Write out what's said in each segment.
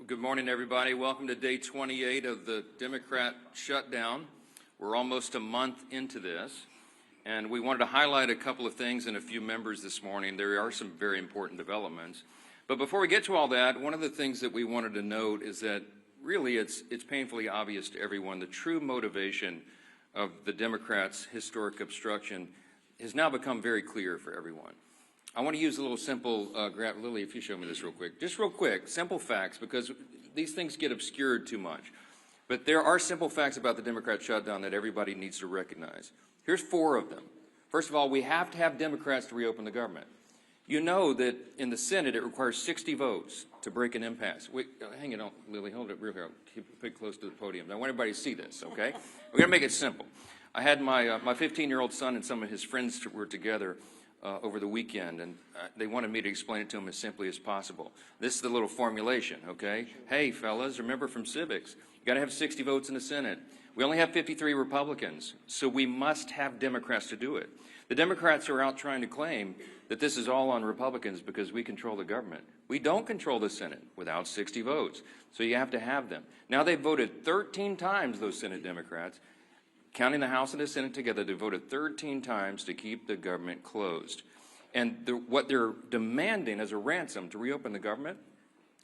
Good morning, everybody. Welcome to day 28 of the Democrat shutdown. We're almost a month into this, and we wanted to highlight a couple of things and a few members this morning. There are some very important developments. But before we get to all that, one of the things that we wanted to note is that really it's painfully obvious to everyone the true motivation of the Democrats' historic obstruction has now become very clear for everyone. I want to use a little simple, Lily, if you show me this real quick. Just real quick, simple facts, because these things get obscured too much. But there are simple facts about the Democrat shutdown that everybody needs to recognize. Here's 4 of them. First of all, we have to have Democrats to reopen the government. You know that in the Senate it requires 60 votes to break an impasse. Wait, hang it on, Lily, hold it real here. Keep it close to the podium. I want everybody to see this, okay? We're going to make it simple. I had my 15-year-old son and some of his friends were together over the weekend, and they wanted me to explain it to them as simply as possible. This is the little formulation, okay? Hey, fellas, remember from civics, you got to have 60 votes in the Senate. We only have 53 Republicans, so we must have Democrats to do it. The Democrats are out trying to claim that this is all on Republicans because we control the government. We don't control the Senate without 60 votes, so you have to have them. Now they've voted 13 times, those Senate Democrats, counting the House and the Senate together. They voted 13 times to keep the government closed. And what they're demanding as a ransom to reopen the government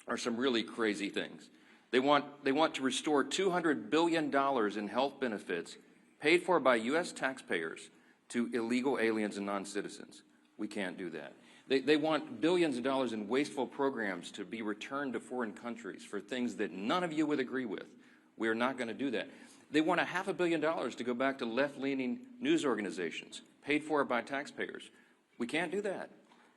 are some really crazy things. They want to restore $200 billion in health benefits paid for by U.S. taxpayers to illegal aliens and non-citizens. We can't do that. They want billions of dollars in wasteful programs to be returned to foreign countries for things that none of you would agree with. We are not going to do that. They want $500 million to go back to left-leaning news organizations paid for by taxpayers. We can't do that.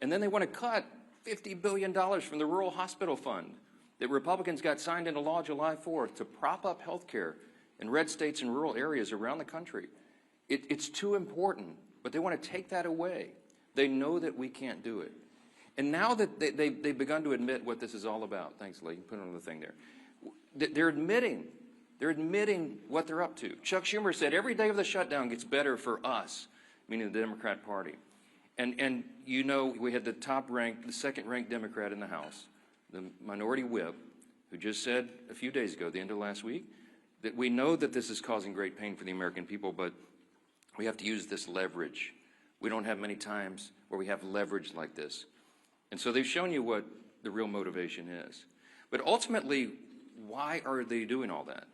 And then they want to cut $50 billion from the Rural Hospital Fund that Republicans got signed into law July 4th to prop up health care in red states and rural areas around the country. It's too important, but they want to take that away. They know that we can't do it. And now that they've begun to admit what this is all about, thanks, Lee, put on the thing there, they're admitting what they're up to. Chuck Schumer said every day of the shutdown gets better for us, meaning the Democrat Party. And you know, we had the second-ranked Democrat in the House, the minority whip, who just said a few days ago, the end of last week, that we know that this is causing great pain for the American people, but we have to use this leverage. We don't have many times where we have leverage like this. And so they've shown you what the real motivation is. But ultimately, why are they doing all that?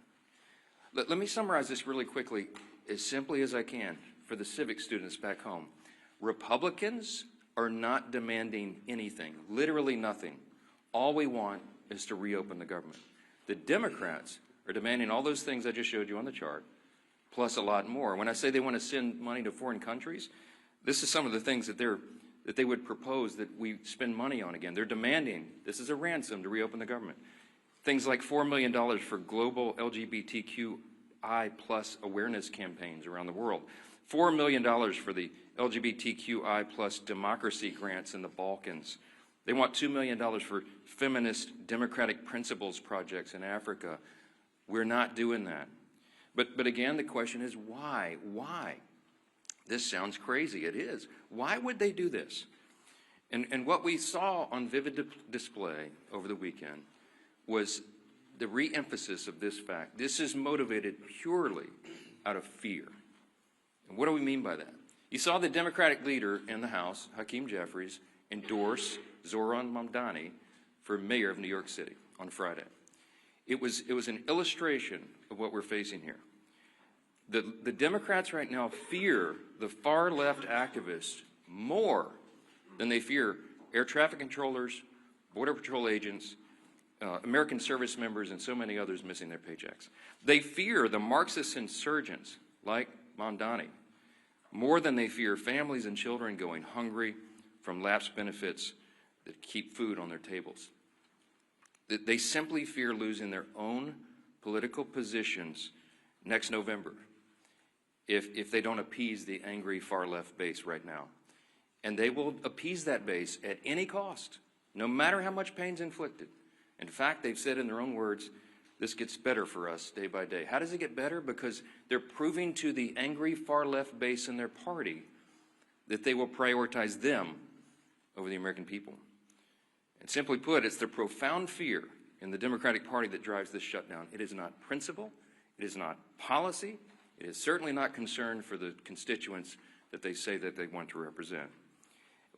Let me summarize this really quickly, as simply as I can, for the civic students back home. Republicans are not demanding anything, literally nothing. All we want is to reopen the government. The Democrats are demanding all those things I just showed you on the chart, plus a lot more. When I say they want to send money to foreign countries, this is some of the things that they would propose that we spend money on again. They're demanding, this is a ransom to reopen the government. Things like $4 million for global LGBTQI plus awareness campaigns around the world. $4 million for the LGBTQI plus democracy grants in the Balkans. They want $2 million for feminist democratic principles projects in Africa. We're not doing that. But again, the question is why? Why? This sounds crazy. It is. Why would they do this? And what we saw on vivid display over the weekend was the re-emphasis of this fact. This is motivated purely out of fear. And what do we mean by that? You saw the Democratic leader in the House, Hakeem Jeffries, endorse Zohran Mamdani for mayor of New York City on Friday. It was an illustration of what we're facing here. The Democrats right now fear the far-left activists more than they fear air traffic controllers, border patrol agents, American service members, and so many others missing their paychecks. They fear the Marxist insurgents like Mamdani more than they fear families and children going hungry from lapsed benefits that keep food on their tables. They simply fear losing their own political positions next November if they don't appease the angry far-left base right now. And they will appease that base at any cost, no matter how much pain's inflicted. In fact, they've said in their own words, this gets better for us day by day. How does it get better? Because they're proving to the angry far-left base in their party that they will prioritize them over the American people. And simply put, it's the profound fear in the Democratic Party that drives this shutdown. It is not principle. It is not policy. It is certainly not concern for the constituents that they say that they want to represent.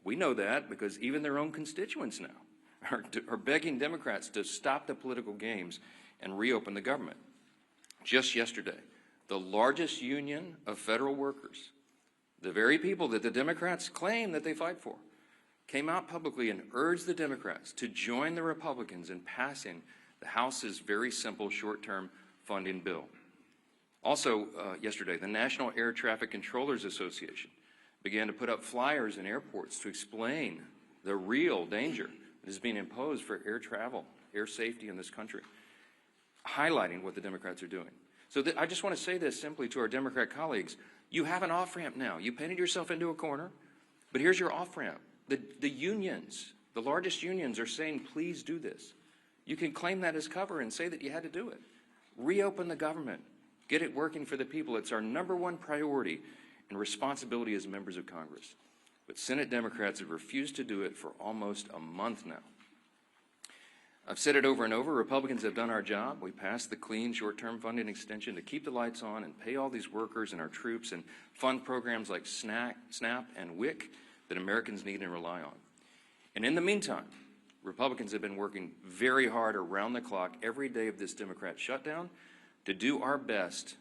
We know that because even their own constituents now are begging Democrats to stop the political games and reopen the government. Just yesterday, the largest union of federal workers, the very people that the Democrats claim that they fight for, came out publicly and urged the Democrats to join the Republicans in passing the House's very simple short-term funding bill. Also, yesterday, the National Air Traffic Controllers Association began to put up flyers in airports to explain the real danger that is being imposed for air travel, air safety in this country, highlighting what the Democrats are doing. So I just want to say this simply to our Democrat colleagues. You have an off-ramp now. You painted yourself into a corner, but here's your off-ramp. The unions, the largest unions, are saying, please do this. You can claim that as cover and say that you had to do it. Reopen the government. Get it working for the people. It's our #1 priority and responsibility as members of Congress. But Senate Democrats have refused to do it for almost a month now. I've said it over and over. Republicans have done our job. We passed the clean short-term funding extension to keep the lights on and pay all these workers and our troops and fund programs like SNAP and WIC that Americans need and rely on. And in the meantime, Republicans have been working very hard around the clock every day of this Democrat shutdown to do our best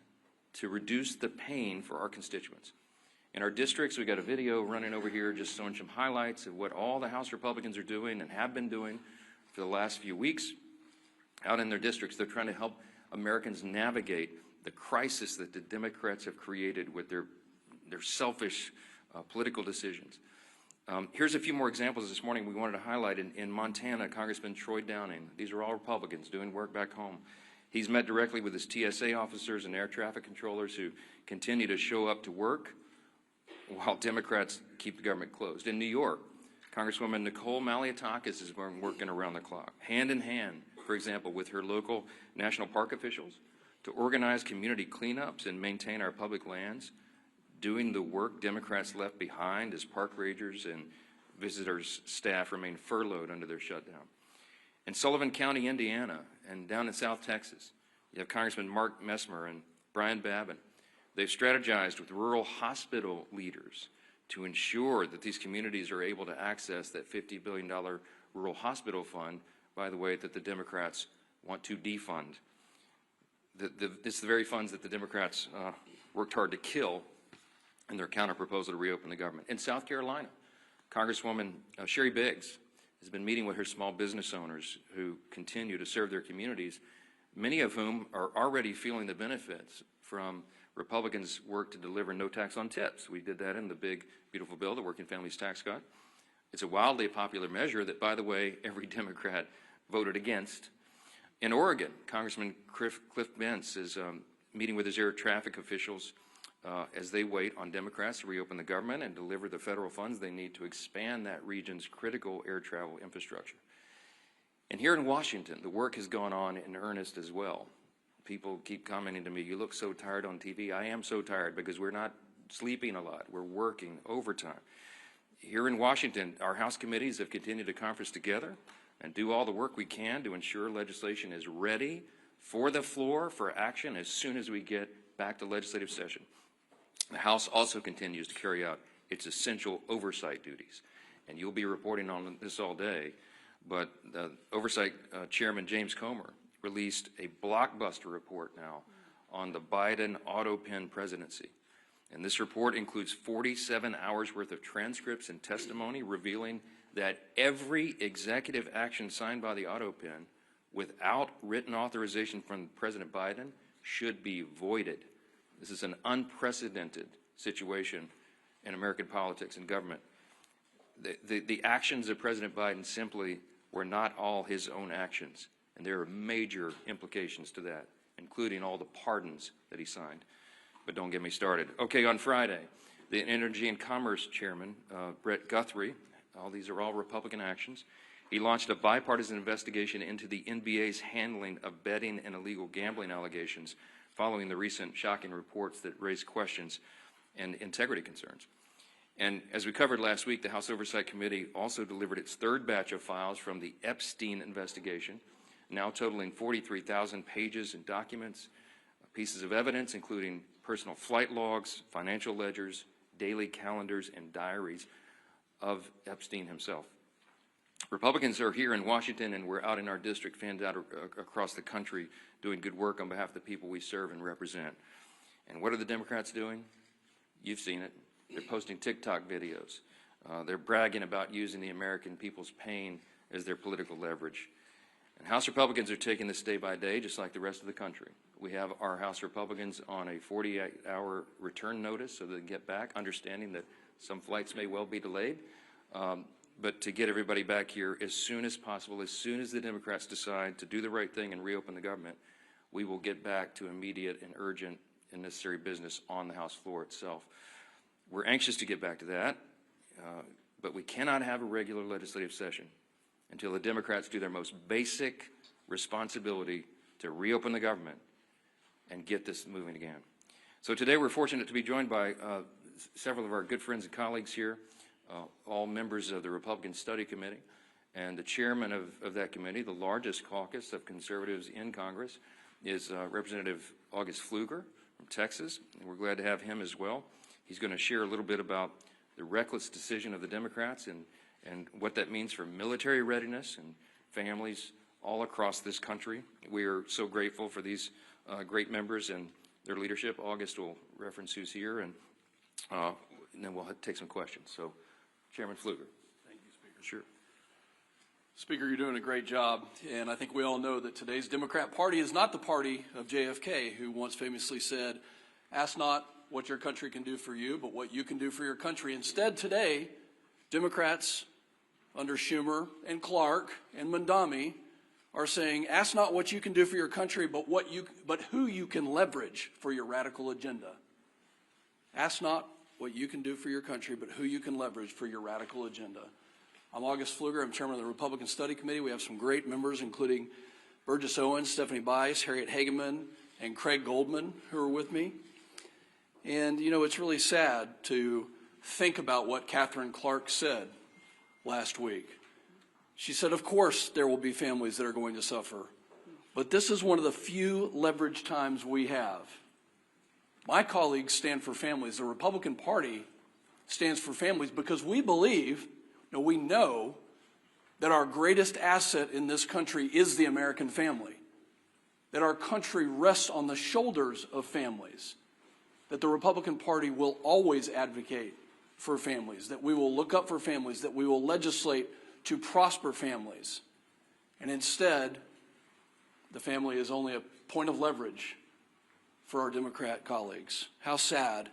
to reduce the pain for our constituents. In our districts, we got a video running over here just showing some highlights of what all the House Republicans are doing and have been doing for the last few weeks. Out in their districts, they're trying to help Americans navigate the crisis that the Democrats have created with their selfish political decisions. Here's a few more examples this morning we wanted to highlight. In Montana, Congressman Troy Downing, these are all Republicans doing work back home. He's met directly with his TSA officers and air traffic controllers who continue to show up to work while Democrats keep the government closed. In New York, Congresswoman Nicole Maliotakis has been working around the clock, hand in hand, for example, with her local national park officials to organize community cleanups and maintain our public lands, doing the work Democrats left behind as park rangers and visitors' staff remain furloughed under their shutdown. In Sullivan County, Indiana, and down in South Texas, you have Congressman Mark Messmer and Brian Babin. They've strategized with rural hospital leaders to ensure that these communities are able to access that $50 billion rural hospital fund, by the way, that the Democrats want to defund. It's the very funds that the Democrats worked hard to kill in their counterproposal to reopen the government. In South Carolina, Congresswoman Sherry Biggs has been meeting with her small business owners who continue to serve their communities, many of whom are already feeling the benefits from Republicans' work to deliver no tax on tips. We did that in the big, beautiful bill, the Working Families Tax Cut. It's a wildly popular measure that, by the way, every Democrat voted against. In Oregon, Congressman Cliff Bentz is meeting with his air traffic officials as they wait on Democrats to reopen the government and deliver the federal funds they need to expand that region's critical air travel infrastructure. And here in Washington, the work has gone on in earnest as well. People keep commenting to me, you look so tired on TV. I am so tired because we're not sleeping a lot. We're working overtime. Here in Washington, our House committees have continued to conference together and do all the work we can to ensure legislation is ready for the floor for action as soon as we get back to legislative session. The House also continues to carry out its essential oversight duties. And you'll be reporting on this all day, but the Oversight Chairman James Comer released a blockbuster report now on the Biden auto pen presidency. And this report includes 47 hours worth of transcripts and testimony revealing that every executive action signed by the auto pen without written authorization from President Biden should be voided. This is an unprecedented situation in American politics and government. The actions of President Biden simply were not all his own actions, and there are major implications to that, including all the pardons that he signed. But don't get me started. Okay, on Friday, the Energy and Commerce Chairman, Brett Guthrie, these are all Republican actions, he launched a bipartisan investigation into the NBA's handling of betting and illegal gambling allegations following the recent shocking reports that raised questions and integrity concerns. And as we covered last week, the House Oversight Committee also delivered its third batch of files from the Epstein investigation now totaling 43,000 pages and documents, pieces of evidence, including personal flight logs, financial ledgers, daily calendars, and diaries of Epstein himself. Republicans are here in Washington, and we're out in our district, fanned out across the country, doing good work on behalf of the people we serve and represent. And what are the Democrats doing? You've seen it. They're posting TikTok videos. They're bragging about using the American people's pain as their political leverage. And House Republicans are taking this day by day, just like the rest of the country. We have our House Republicans on a 48-hour return notice so they can get back, understanding that some flights may well be delayed. But to get everybody back here as soon as possible, as soon as the Democrats decide to do the right thing and reopen the government, we will get back to immediate and urgent and necessary business on the House floor itself. We're anxious to get back to that, but we cannot have a regular legislative session until the Democrats do their most basic responsibility to reopen the government and get this moving again. So today we're fortunate to be joined by several of our good friends and colleagues here, all members of the Republican Study Committee, and the chairman of that committee, the largest caucus of conservatives in Congress, is Representative August Pfluger from Texas, and we're glad to have him as well. He's going to share a little bit about the reckless decision of the Democrats and what that means for military readiness and families all across this country. We are so grateful for these great members and their leadership. August will reference who's here, and then we'll take some questions. So, Chairman Pfluger. Thank you, Speaker. Sure. Speaker, you're doing a great job, and I think we all know that today's Democrat Party is not the party of JFK, who once famously said, "Ask not what your country can do for you, but what you can do for your country." Instead, today, Democrats under Schumer and Clark and Mondami are saying, "Ask not what you can do for your country, but who you can leverage for your radical agenda." Ask not what you can do for your country, but who you can leverage for your radical agenda. I'm August Pfluger. I'm chairman of the Republican Study Committee. We have some great members, including Burgess Owens, Stephanie Bice, Harriet Hageman, and Craig Goldman, who are with me. And, you know, it's really sad to think about what Catherine Clark said last week. She said, of course, there will be families that are going to suffer, but this is one of the few leverage times we have. My colleagues stand for families. The Republican Party stands for families because we believe, we know that our greatest asset in this country is the American family, that our country rests on the shoulders of families, that the Republican Party will always advocate for families, that we will look up for families, that we will legislate to prosper families. And instead, the family is only a point of leverage for our Democrat colleagues. How sad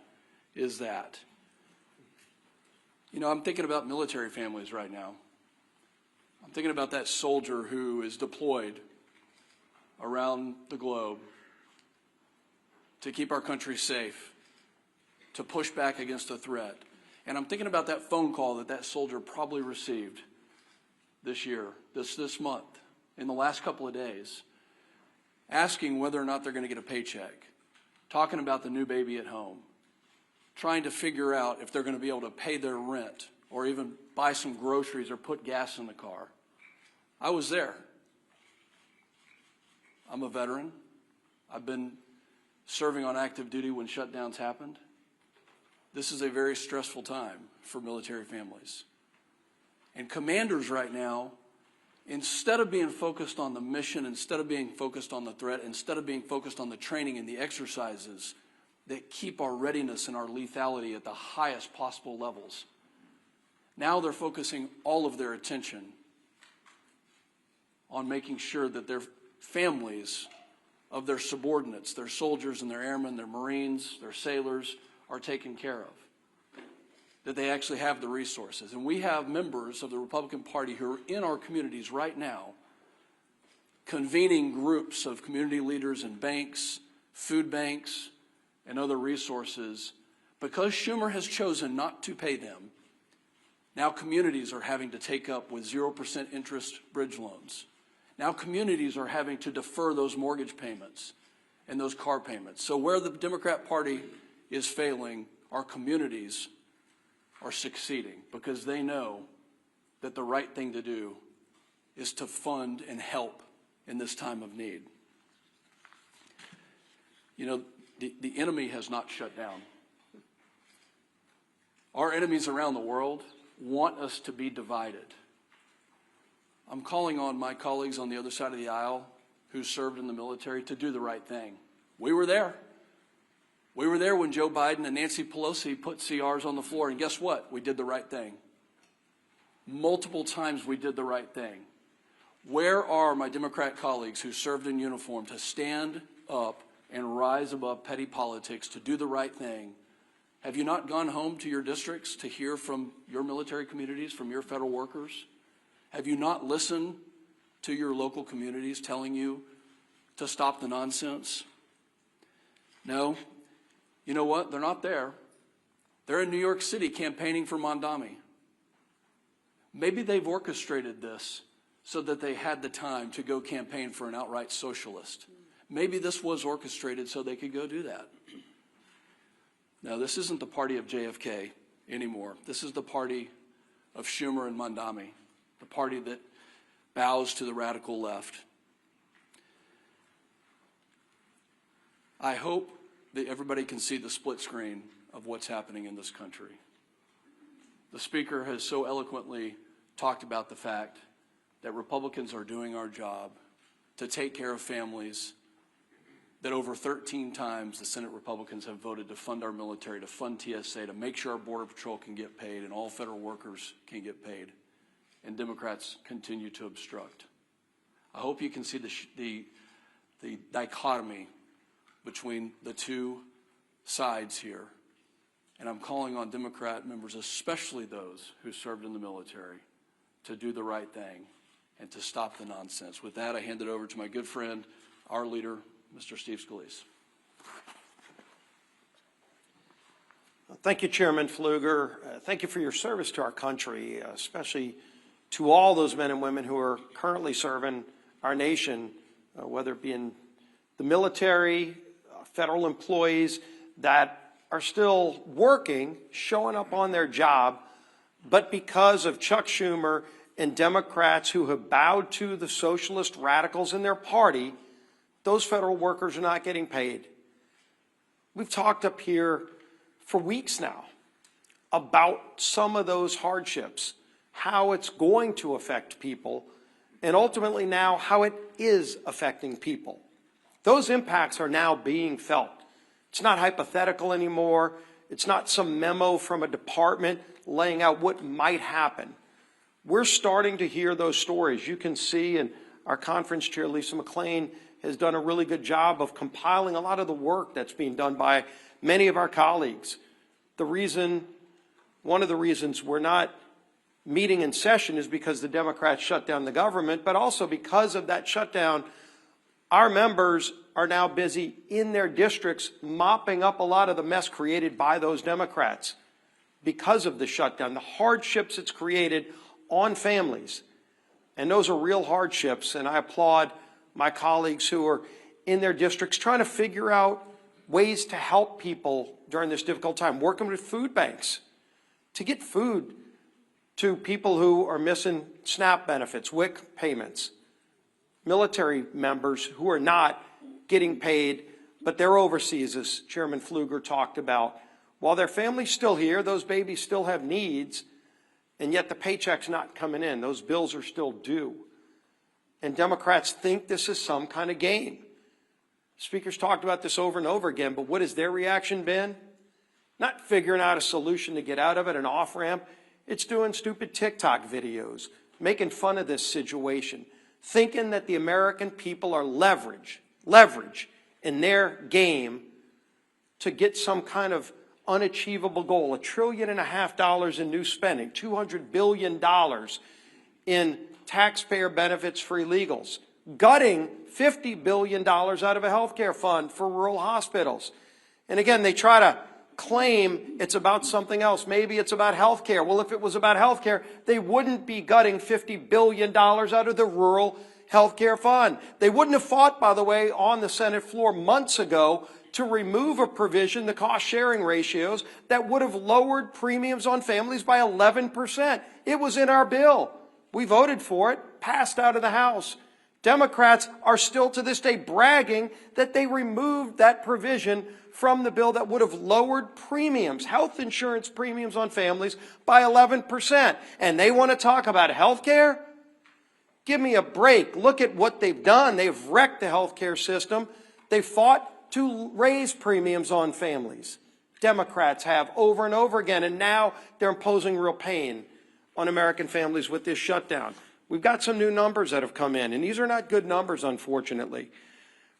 is that? You know, I'm thinking about military families right now. I'm thinking about that soldier who is deployed around the globe to keep our country safe, to push back against a threat. And I'm thinking about that phone call that soldier probably received this year, this month, in the last couple of days, asking whether or not they're going to get a paycheck, talking about the new baby at home, trying to figure out if they're going to be able to pay their rent or even buy some groceries or put gas in the car. I was there. I'm a veteran. I've been serving on active duty when shutdowns happened. This is a very stressful time for military families. And commanders right now, instead of being focused on the mission, instead of being focused on the threat, instead of being focused on the training and the exercises that keep our readiness and our lethality at the highest possible levels, now they're focusing all of their attention on making sure that their families of their subordinates, their soldiers and their airmen, their Marines, their sailors, are taken care of, that they actually have the resources. And we have members of the Republican Party who are in our communities right now convening groups of community leaders and banks, food banks, and other resources. Because Schumer has chosen not to pay them, now communities are having to take up with 0% interest bridge loans. Now communities are having to defer those mortgage payments and those car payments. So where the Democrat Party is failing, our communities are succeeding because they know that the right thing to do is to fund and help in this time of need. You know, the enemy has not shut down. Our enemies around the world want us to be divided. I'm calling on my colleagues on the other side of the aisle who served in the military to do the right thing. We were there. We were there when Joe Biden and Nancy Pelosi put CRs on the floor, and guess what? We did the right thing. Multiple times we did the right thing. Where are my Democrat colleagues who served in uniform to stand up and rise above petty politics, to do the right thing? Have you not gone home to your districts to hear from your military communities, from your federal workers? Have you not listened to your local communities telling you to stop the nonsense? No. You know what? They're not there. They're in New York City campaigning for Mondami. Maybe they've orchestrated this so that they had the time to go campaign for an outright socialist. Maybe this was orchestrated so they could go do that. Now, this isn't the party of JFK anymore. This is the party of Schumer and Mondami, the party that bows to the radical left. I hope that everybody can see the split screen of what's happening in this country. The Speaker has so eloquently talked about the fact that Republicans are doing our job to take care of families, that over 13 times the Senate Republicans have voted to fund our military, to fund TSA, to make sure our Border Patrol can get paid and all federal workers can get paid. And Democrats continue to obstruct. I hope you can see the dichotomy between the two sides here. And I'm calling on Democrat members, especially those who served in the military, to do the right thing and to stop the nonsense. With that, I hand it over to my good friend, our leader, Mr. Steve Scalise. Thank you, Chairman Pfluger. Thank you for your service to our country, especially to all those men and women who are currently serving our nation, whether it be in the military, federal employees that are still working, showing up on their job, but because of Chuck Schumer and Democrats who have bowed to the socialist radicals in their party, those federal workers are not getting paid. We've talked up here for weeks now about some of those hardships, how it's going to affect people, and ultimately now how it is affecting people. Those impacts are now being felt. It's not hypothetical anymore. It's not some memo from a department laying out what might happen. We're starting to hear those stories. You can see, and our conference chair, Lisa McClain, has done a really good job of compiling a lot of the work that's being done by many of our colleagues. One of the reasons we're not meeting in session is because the Democrats shut down the government, but also because of that shutdown, our members are now busy in their districts mopping up a lot of the mess created by those Democrats because of the shutdown, the hardships it's created on families. And those are real hardships, and I applaud my colleagues who are in their districts trying to figure out ways to help people during this difficult time, working with food banks to get food to people who are missing SNAP benefits, WIC payments, military members who are not getting paid, but they're overseas, as Chairman Pfluger talked about. While their family's still here, those babies still have needs, and yet the paycheck's not coming in. Those bills are still due. And Democrats think this is some kind of game. Speakers talked about this over and over again, but what has their reaction been? Not figuring out a solution to get out of it, an off-ramp. It's doing stupid TikTok videos, making fun of this situation, thinking that the American people are leverage in their game to get some kind of unachievable goal, $1.5 trillion in new spending, $200 billion in taxpayer benefits for illegals, gutting $50 billion out of a health care fund for rural hospitals. And again, they try to claim it's about something else. Maybe it's about health care. Well, if it was about health care, they wouldn't be gutting $50 billion out of the rural health care fund. They wouldn't have fought, by the way, on the Senate floor months ago to remove a provision, the cost-sharing ratios, that would have lowered premiums on families by 11%. It was in our bill. We voted for it, passed out of the House. Democrats are still to this day bragging that they removed that provision from the bill that would have lowered premiums, health insurance premiums on families by 11%. And they want to talk about health care? Give me a break. Look at what they've done. They've wrecked the health care system. They fought to raise premiums on families. Democrats have over and over again, and now they're imposing real pain on American families with this shutdown. We've got some new numbers that have come in, and these are not good numbers, unfortunately.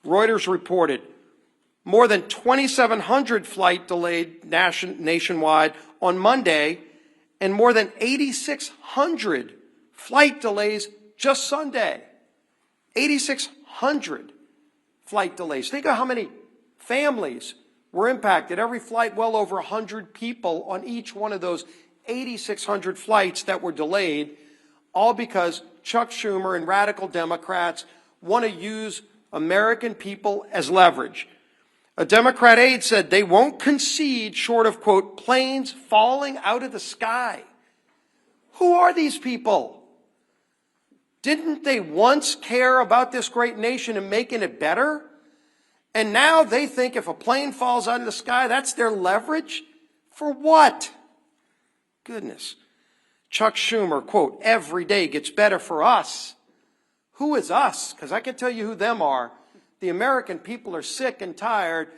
Reuters reported more than 2,700 flight delayed nationwide on Monday, and more than 8,600 flight delays just Sunday. 8,600 flight delays. Think of how many families were impacted. Every flight, well over 100 people on each one of those 8,600 flights that were delayed, all because Chuck Schumer and radical Democrats want to use American people as leverage. A Democrat aide said they won't concede short of, quote, planes falling out of the sky. Who are these people? Didn't they once care about this great nation and making it better? And now they think if a plane falls out of the sky, that's their leverage? For what? Goodness. Chuck Schumer, quote, every day gets better for us. Who is us? Because I can tell you who them are. The American people are sick and tired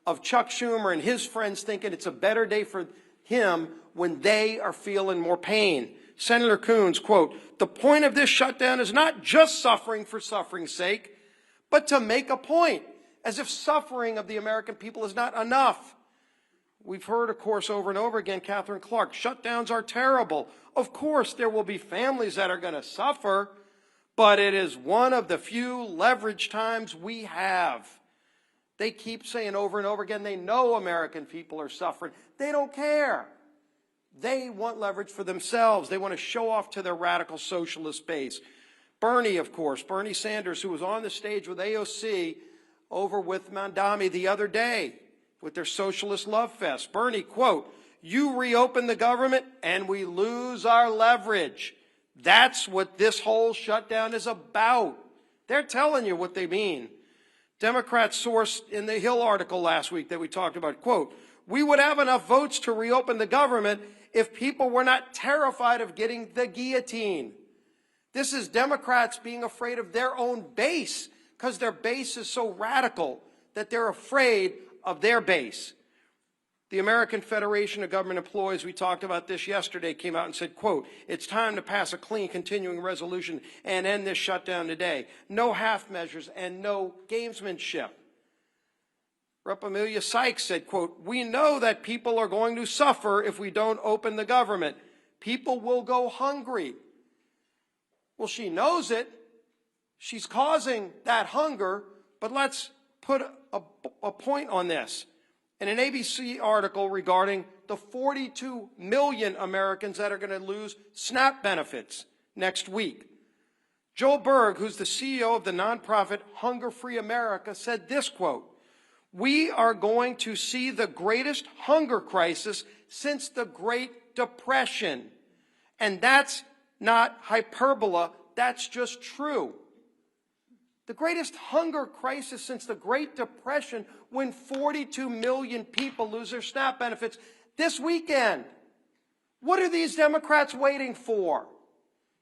of Chuck Schumer and his friends thinking it's a better day for him when they are feeling more pain. Senator Coons, quote, the point of this shutdown is not just suffering for suffering's sake, but to make a point, as if suffering of the American people is not enough. We've heard, of course, over and over again, Catherine Clark, shutdowns are terrible. Of course, there will be families that are going to suffer, but it is one of the few leverage times we have. They keep saying over and over again, they know American people are suffering. They don't care. They want leverage for themselves. They want to show off to their radical socialist base. Bernie, of course, Bernie Sanders, who was on the stage with AOC over with Mandami the other day, with their socialist love fest. Bernie, quote, you reopen the government and we lose our leverage. That's what this whole shutdown is about. They're telling you what they mean. Democrats sourced in the Hill article last week that we talked about, quote, we would have enough votes to reopen the government if people were not terrified of getting the guillotine. This is Democrats being afraid of their own base because their base is so radical that they're afraid of their base. The American Federation of Government Employees, we talked about this yesterday, came out and said, quote, it's time to pass a clean continuing resolution and end this shutdown today. No half measures and no gamesmanship. Rep. Amelia Sykes said, quote, we know that people are going to suffer if we don't open the government. People will go hungry. Well, she knows it. She's causing that hunger, but let's put a point on this. In an ABC article regarding the 42 million Americans that are going to lose SNAP benefits next week, Joel Berg, who's the CEO of the nonprofit Hunger Free America, said this, quote, we are going to see the greatest hunger crisis since the Great Depression. And that's not hyperbole, that's just true. The greatest hunger crisis since the Great Depression, when 42 million people lose their SNAP benefits this weekend. What are these Democrats waiting for?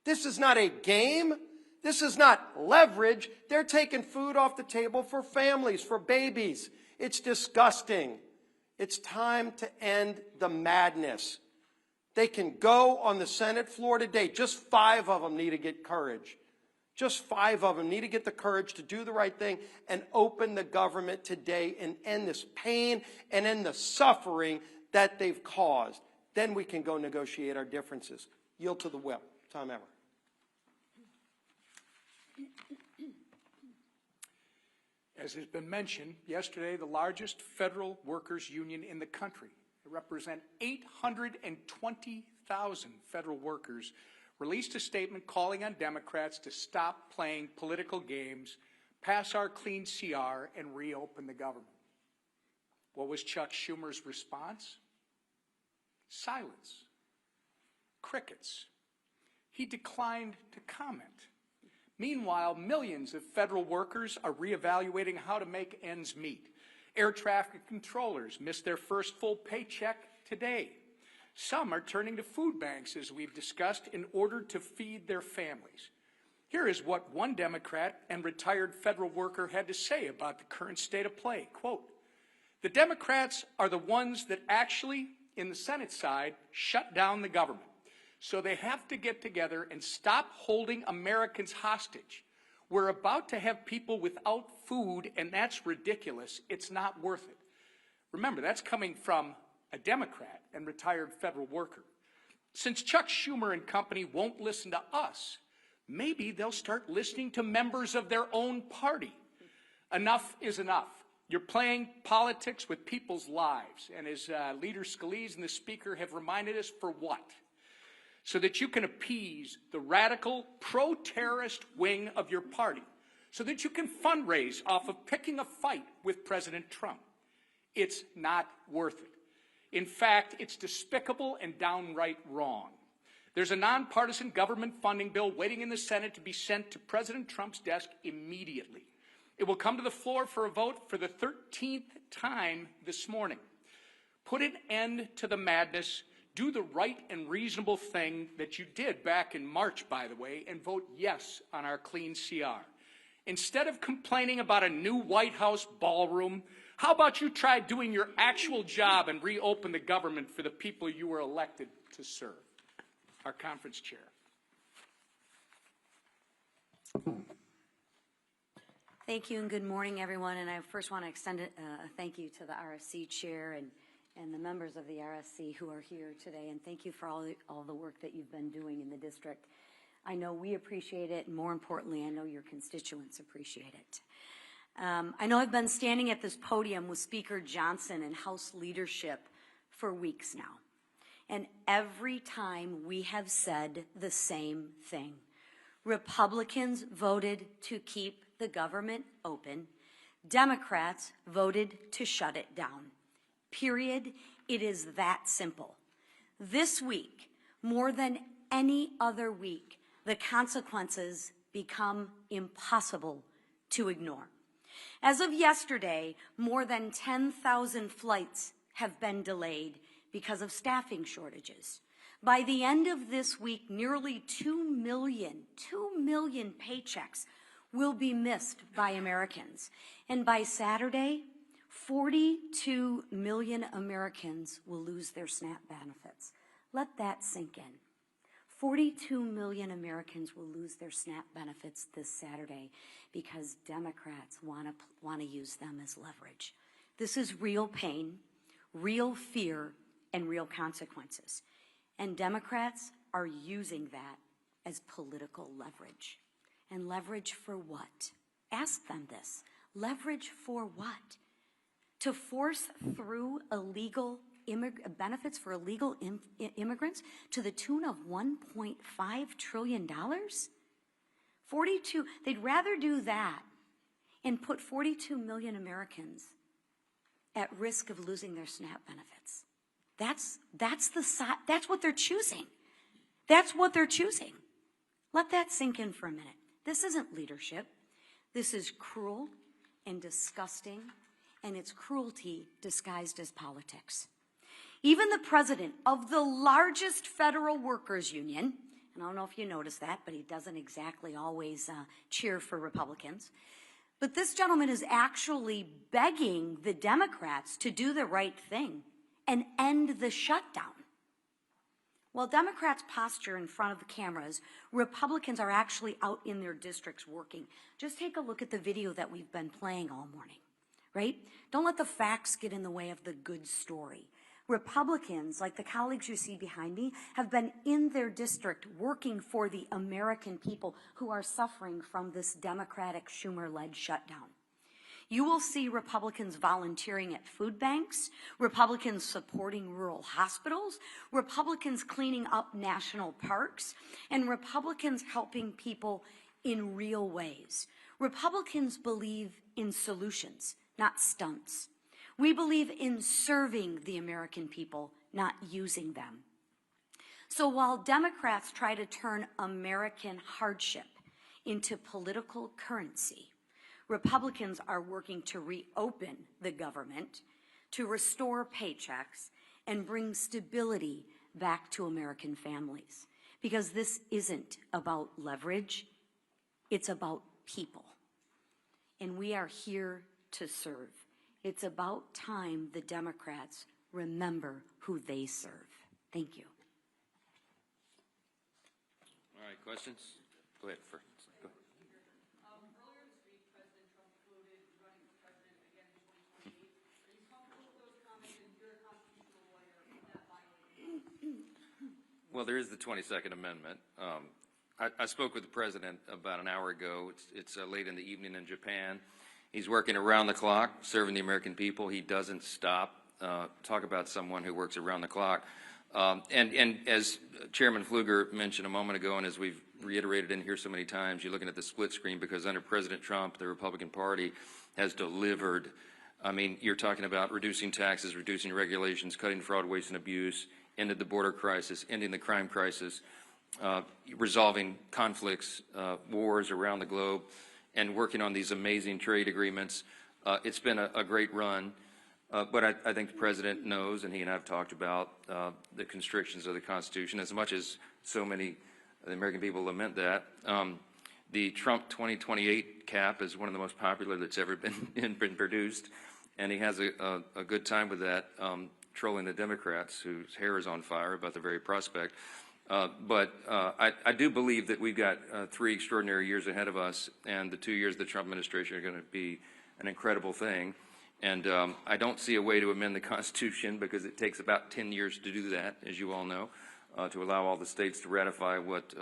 This is not a game. This is not leverage. They're taking food off the table for families, for babies. It's disgusting. It's time to end the madness. They can go on the Senate floor today. Just 5 of them need to get courage. Just 5 of them need to get the courage to do the right thing and open the government today and end this pain and end the suffering that they've caused. Then we can go negotiate our differences. Yield to the whip. Tom Emmer. As has been mentioned, yesterday the largest federal workers union in the country, they represent 820,000 federal workers, released a statement calling on Democrats to stop playing political games, pass our clean CR, and reopen the government. What was Chuck Schumer's response? Silence. Crickets. He declined to comment. Meanwhile, millions of federal workers are reevaluating how to make ends meet. Air traffic controllers missed their first full paycheck today. Some are turning to food banks, as we've discussed, in order to feed their families. Here is what one Democrat and retired federal worker had to say about the current state of play. Quote, "The Democrats are the ones that actually, in the Senate side, shut down the government. So they have to get together and stop holding Americans hostage. We're about to have people without food, and that's ridiculous. It's not worth it." Remember, that's coming from a Democrat and retired federal worker. Since Chuck Schumer and company won't listen to us, maybe they'll start listening to members of their own party. Enough is enough. You're playing politics with people's lives. And as Leader Scalise and the Speaker have reminded us, for what? So that you can appease the radical pro-terrorist wing of your party. So that you can fundraise off of picking a fight with President Trump. It's not worth it. In fact, it's despicable and downright wrong. There's a nonpartisan government funding bill waiting in the Senate to be sent to President Trump's desk immediately. It will come to the floor for a vote for the 13th time this morning. Put an end to the madness. Do the right and reasonable thing that you did back in March, by the way, and vote yes on our clean CR. Instead of complaining about a new White House ballroom, how about you try doing your actual job and reopen the government for the people you were elected to serve? Our conference chair. Thank you and good morning, everyone. And I first want to extend a thank you to the RSC chair and the members of the RSC who are here today. And thank you for all the work that you've been doing in the district. I know we appreciate it, and more importantly, I know your constituents appreciate it. I know I've been standing at this podium with Speaker Johnson and House leadership for weeks now. And every time we have said the same thing. Republicans voted to keep the government open. Democrats voted to shut it down. Period. It is that simple. This week, more than any other week, the consequences become impossible to ignore. As of yesterday, more than 10,000 flights have been delayed because of staffing shortages. By the end of this week, nearly 2 million paychecks will be missed by Americans. And by Saturday, 42 million Americans will lose their SNAP benefits. Let that sink in. 42 million Americans will lose their SNAP benefits this Saturday because Democrats want to use them as leverage. This is real pain, real fear, and real consequences. And Democrats are using that as political leverage. And leverage for what? Ask them this. Leverage for what? To force through illegal benefits for illegal immigrants to the tune of $1.5 trillion? They'd rather do that and put 42 million Americans at risk of losing their SNAP benefits. That's what they're choosing. That's what they're choosing. Let that sink in for a minute. This isn't leadership. This is cruel and disgusting, and it's cruelty disguised as politics. Even the president of the largest federal workers union, and I don't know if you noticed that, but he doesn't exactly always cheer for Republicans, but this gentleman is actually begging the Democrats to do the right thing and end the shutdown. While Democrats posture in front of the cameras, Republicans are actually out in their districts working. Just take a look at the video that we've been playing all morning, right? Don't let the facts get in the way of the good story. Republicans, like the colleagues you see behind me, have been in their district working for the American people who are suffering from this Democratic Schumer-led shutdown. You will see Republicans volunteering at food banks, Republicans supporting rural hospitals, Republicans cleaning up national parks, and Republicans helping people in real ways. Republicans believe in solutions, not stunts. We believe in serving the American people, not using them. So while Democrats try to turn American hardship into political currency. Republicans are working to reopen the government, to restore paychecks, and bring stability back to American families. Because this isn't about leverage, it's about people. And we are here to serve. It's about time the Democrats remember who they serve. Thank you. All right, questions? Go ahead, first. Go ahead. Earlier this week, President Trump floated running for president again in 2028. Are you comfortable with those comments, and you're a constitutional lawyer, with that violating? Well, there is the 22nd Amendment. I spoke with the president about an hour ago. It's late in the evening in Japan. He's working around the clock, serving the American people. He doesn't stop. Talk about someone who works around the clock. And as Chairman Pfluger mentioned a moment ago, and as we've reiterated in here so many times, you're looking at the split screen because under President Trump, the Republican Party has delivered. I mean, you're talking about reducing taxes, reducing regulations, cutting fraud, waste, and abuse, ended the border crisis, ending the crime crisis, resolving conflicts, wars around the globe, and working on these amazing trade agreements. It's been a great run. But I think the President knows, and he and I have talked about the constrictions of the Constitution, as much as so many of the American people lament that. The Trump 2028 cap is one of the most popular that's ever been produced, and he has a good time with that, trolling the Democrats, whose hair is on fire about the very prospect. But I do believe that we've got 3 extraordinary years ahead of us, and the 2 years of the Trump administration are going to be an incredible thing. And I don't see a way to amend the Constitution because it takes about 10 years to do that, as you all know, to allow all the states to ratify what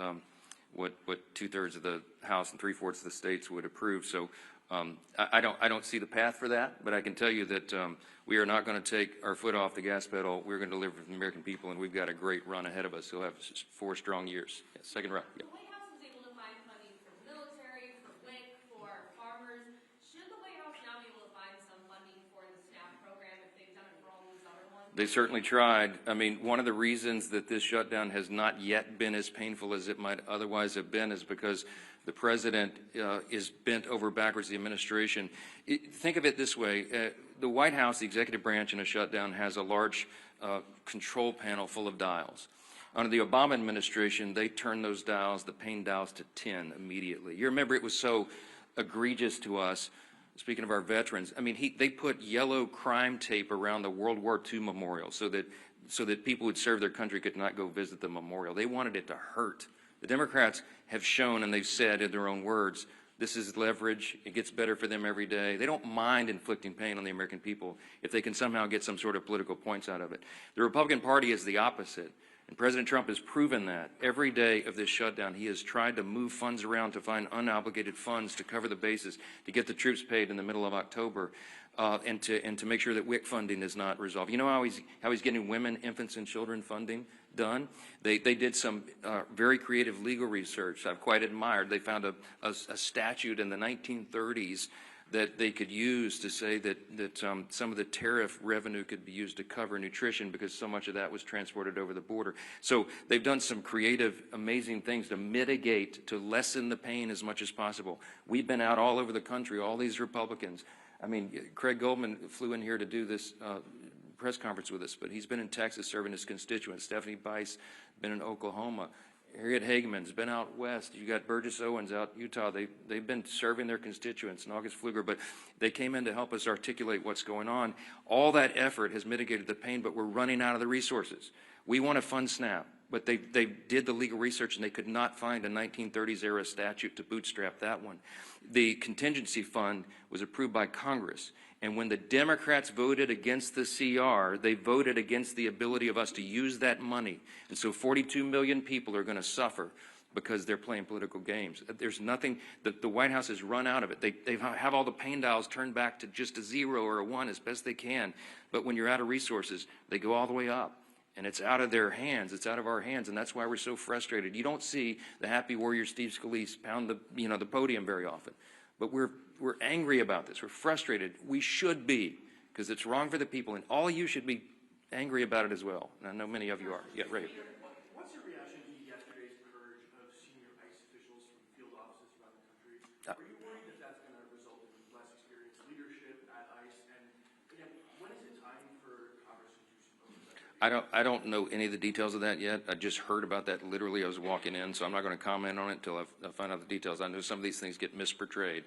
2/3 of the House and 3/4 of the states would approve. So I don't see the path for that, but I can tell you that we are not going to take our foot off the gas pedal. We're going to deliver for the American people, and we've got a great run ahead of us. We'll have 4 strong years. Yeah, second round. Yeah. The White House was able to find funding for the military, for WIC, for farmers. Should the White House now be able to find some funding for the SNAP program if they've done it for all these other ones? They certainly tried. I mean, one of the reasons that this shutdown has not yet been as painful as it might otherwise have been is because the president is bent over backwards, the administration. Think of it this way. The White House, the executive branch in a shutdown, has a large control panel full of dials. Under the Obama administration, they turned those dials, the pain dials, to 10 immediately. You remember it was so egregious to us. Speaking of our veterans, I mean, they put yellow crime tape around the World War II memorial so that people who'd served their country could not go visit the memorial. They wanted it to hurt. The Democrats have shown, and they've said in their own words, this is leverage. It gets better for them every day. They don't mind inflicting pain on the American people if they can somehow get some sort of political points out of it. The Republican Party is the opposite. And President Trump has proven that. Every day of this shutdown, he has tried to move funds around to find unobligated funds to cover the bases, to get the troops paid in the middle of October, and to make sure that WIC funding is not resolved. You know how he's getting women, infants, and children funding done? They did some very creative legal research I've quite admired. They found a statute in the 1930s that they could use to say that some of the tariff revenue could be used to cover nutrition because so much of that was transported over the border. So they've done some creative, amazing things to mitigate, to lessen the pain as much as possible. We've been out all over the country, all these Republicans. I mean, Craig Goldman flew in here to do this press conference with us, but he's been in Texas serving his constituents. Stephanie Bice been in Oklahoma. Harriet Hageman's been out west. You got Burgess Owens out in Utah. They've been serving their constituents, and August Pfluger, but they came in to help us articulate what's going on. All that effort has mitigated the pain, but we're running out of the resources. We want to fund SNAP, but they did the legal research, and they could not find a 1930s-era statute to bootstrap that one. The contingency fund was approved by Congress. And when the Democrats voted against the CR, they voted against the ability of us to use that money. And so 42 million people are going to suffer because they're playing political games. There's nothing, the White House has run out of it. They have all the pain dials turned back to just a 0 or a 1 as best they can. But when you're out of resources, they go all the way up. And it's out of their hands. It's out of our hands, and that's why we're so frustrated. You don't see the happy warrior Steve Scalise pound the podium very often. But we're angry about this. We're frustrated. We should be, because it's wrong for the people, and all of you should be angry about it as well. And I know many of you are. Yeah, Ray. What's your reaction to yesterday's purge of senior ICE officials from field offices around the I don't know any of the details of that yet. I just heard about that literally. I was walking in, so I'm not going to comment on it until I find out the details. I know some of these things get misportrayed.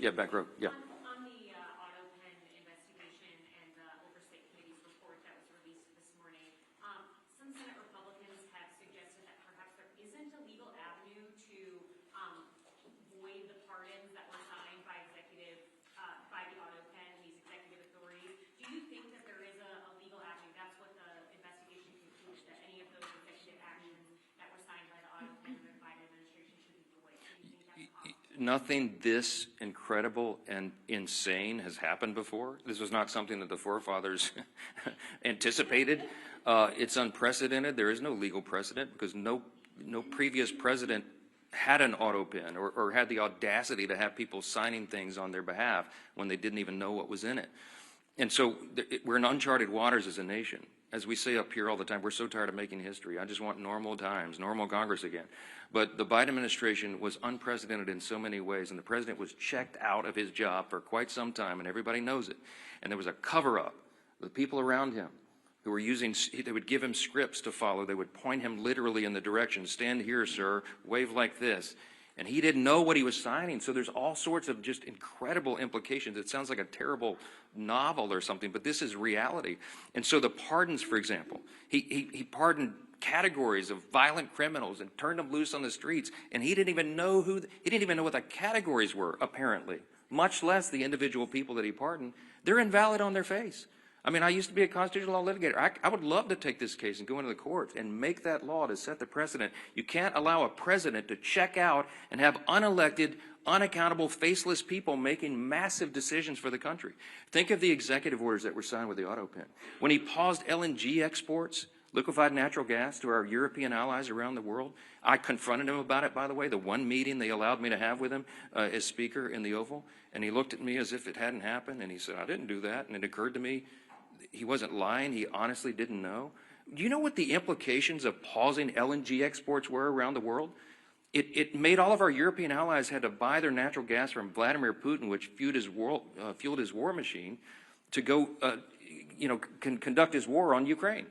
Yeah, back row. Yeah. On the auto pen investigation and the Oversight Committee's report that was released this morning, some Senate Republicans have suggested that perhaps there isn't a legal avenue to void the pardons that were signed by by the auto pen, these executive authorities. Do you think that there is a legal avenue? That's what the investigation concludes, that any of those executive actions that were signed by the auto pen or the Biden administration should be void. Do you think that's possible? Nothing this incredible and insane has happened before. This was not something that the forefathers anticipated. It's unprecedented. There is no legal precedent because no previous president had an auto pen or had the audacity to have people signing things on their behalf when they didn't even know what was in it. And so we're in uncharted waters as a nation. As we say up here all the time, we're so tired of making history. I just want normal times, normal Congress again. But the Biden administration was unprecedented in so many ways, and the president was checked out of his job for quite some time, and everybody knows it. And there was a cover-up. The people around him who were they would give him scripts to follow. They would point him literally in the direction, stand here, sir, wave like this. And he didn't know what he was signing. So there's all sorts of just incredible implications. It sounds like a terrible novel or something, but this is reality. And so the pardons, for example, he pardoned categories of violent criminals and turned them loose on the streets. And he didn't even know what the categories were, apparently, much less the individual people that he pardoned. They're invalid on their face. I mean, I used to be a constitutional law litigator. I would love to take this case and go into the courts and make that law to set the precedent. You can't allow a president to check out and have unelected, unaccountable, faceless people making massive decisions for the country. Think of the executive orders that were signed with the auto pen. When he paused LNG exports, liquefied natural gas, to our European allies around the world, I confronted him about it, by the way, the one meeting they allowed me to have with him as Speaker in the Oval. And he looked at me as if it hadn't happened, and he said, I didn't do that. And it occurred to me, he wasn't lying. He honestly didn't know. Do you know what the implications of pausing LNG exports were around the world? It made all of our European allies had to buy their natural gas from Vladimir Putin, which fueled his war machine, to go, conduct his war on Ukraine.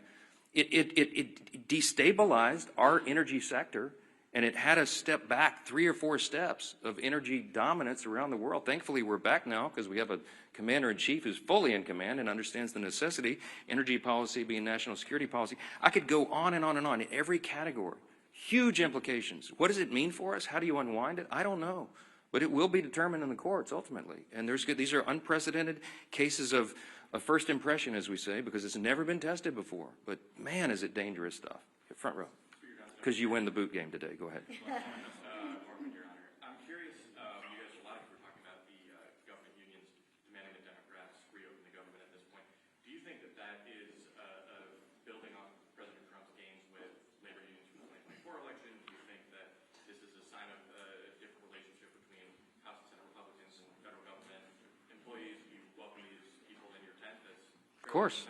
It destabilized our energy sector, and it had us step back 3 or 4 steps of energy dominance around the world. Thankfully, we're back now because we have a commander-in-chief who's fully in command and understands the necessity, energy policy being national security policy. I could go on and on and on in every category. Huge implications. What does it mean for us? How do you unwind it? I don't know. But it will be determined in the courts ultimately. And these are unprecedented cases of first impression, as we say, because it's never been tested before. But man, is it dangerous stuff. Front row. Because you win the boot game today. Go ahead. I'm curious, you guys, a lot of you were talking about the government unions demanding the Democrats reopen the government at this point. Do you think that that is building on President Trump's gains with labor unions from the 2024 election? Do you think that this is a sign of a different relationship between House and Senate Republicans and federal government employees? Do you welcome these people in your tent? Of course.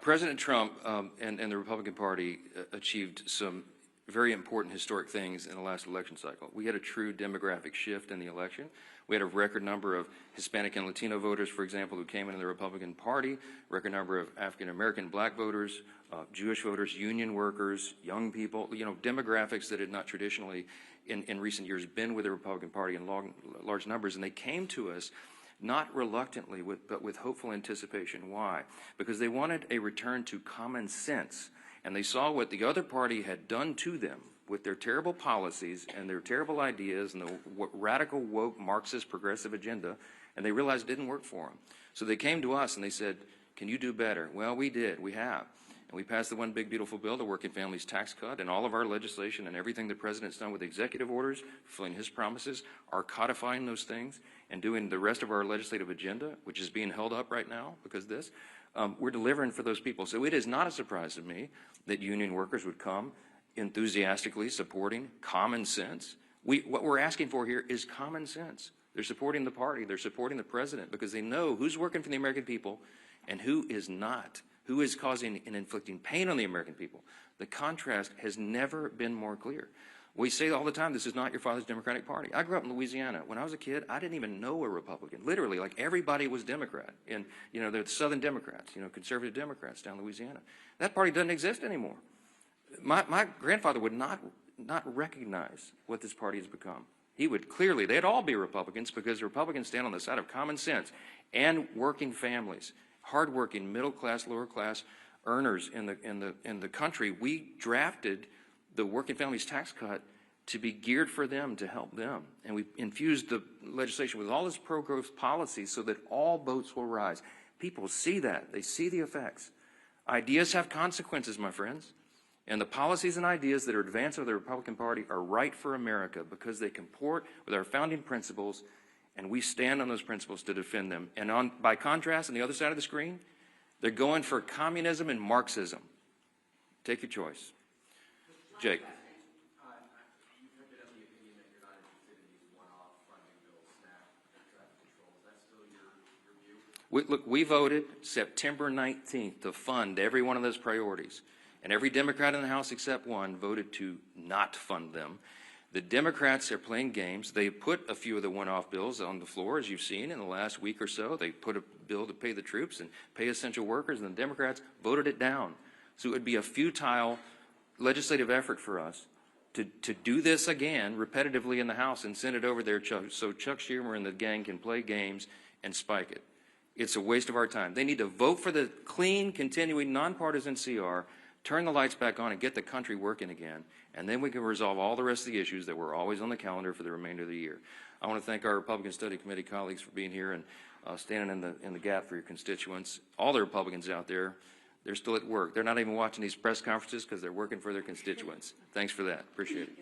President Trump and the Republican Party achieved some very important historic things in the last election cycle. We had a true demographic shift in the election. We had a record number of Hispanic and Latino voters, for example, who came into the Republican Party, record number of African-American black voters, Jewish voters, union workers, young people, demographics that had not traditionally in recent years been with the Republican Party in large numbers. And they came to us not reluctantly, but with hopeful anticipation. Why? Because they wanted a return to common sense. And they saw what the other party had done to them with their terrible policies and their terrible ideas and the radical, woke, Marxist, progressive agenda, and they realized it didn't work for them. So they came to us and they said, can you do better? Well, we did. We have. And we passed the One Big Beautiful Bill, the Working Families Tax Cut, and all of our legislation and everything the President's done with executive orders, fulfilling his promises, are codifying those things and doing the rest of our legislative agenda, which is being held up right now because of this. We're delivering for those people. So it is not a surprise to me that union workers would come enthusiastically supporting common sense. What we're asking for here is common sense. They're supporting the party. They're supporting the president because they know who's working for the American people and who is not, who is causing and inflicting pain on the American people. The contrast has never been more clear. We say all the time, this is not your father's Democratic Party. I grew up in Louisiana. When I was a kid, I didn't even know a Republican. Literally, like everybody was Democrat. And, you know, the Southern Democrats, you know, conservative Democrats down in Louisiana. That party doesn't exist anymore. My grandfather would not recognize what this party has become. He would clearly, they'd all be Republicans because Republicans stand on the side of common sense and working families, hardworking, middle class, lower class earners in the country. We drafted the working families tax cut to be geared for them, to help them. And we infused the legislation with all this pro-growth policies so that all boats will rise. People see that. They see the effects. Ideas have consequences, my friends. And the policies and ideas that are advanced by the Republican Party are right for America because they comport with our founding principles, and we stand on those principles to defend them. And by contrast, on the other side of the screen, they're going for communism and Marxism. Take your choice. Jake. We voted September 19th to fund every one of those priorities. And every Democrat in the House except one voted to not fund them. The Democrats are playing games. They put a few of the one-off bills on the floor, as you've seen in the last week or so. They put a bill to pay the troops and pay essential workers, and the Democrats voted it down. So it would be a futile legislative effort for us to do this again repetitively in the House and send it over there so Chuck Schumer and the gang can play games and spike it. It's a waste of our time. They need to vote for the clean, continuing, nonpartisan CR, turn the lights back on and get the country working again, and then we can resolve all the rest of the issues that were always on the calendar for the remainder of the year. I want to thank our Republican Study Committee colleagues for being here and standing in the gap for your constituents. All the Republicans out there, they're still at work. They're not even watching these press conferences because they're working for their constituents. Thanks for that. Appreciate it.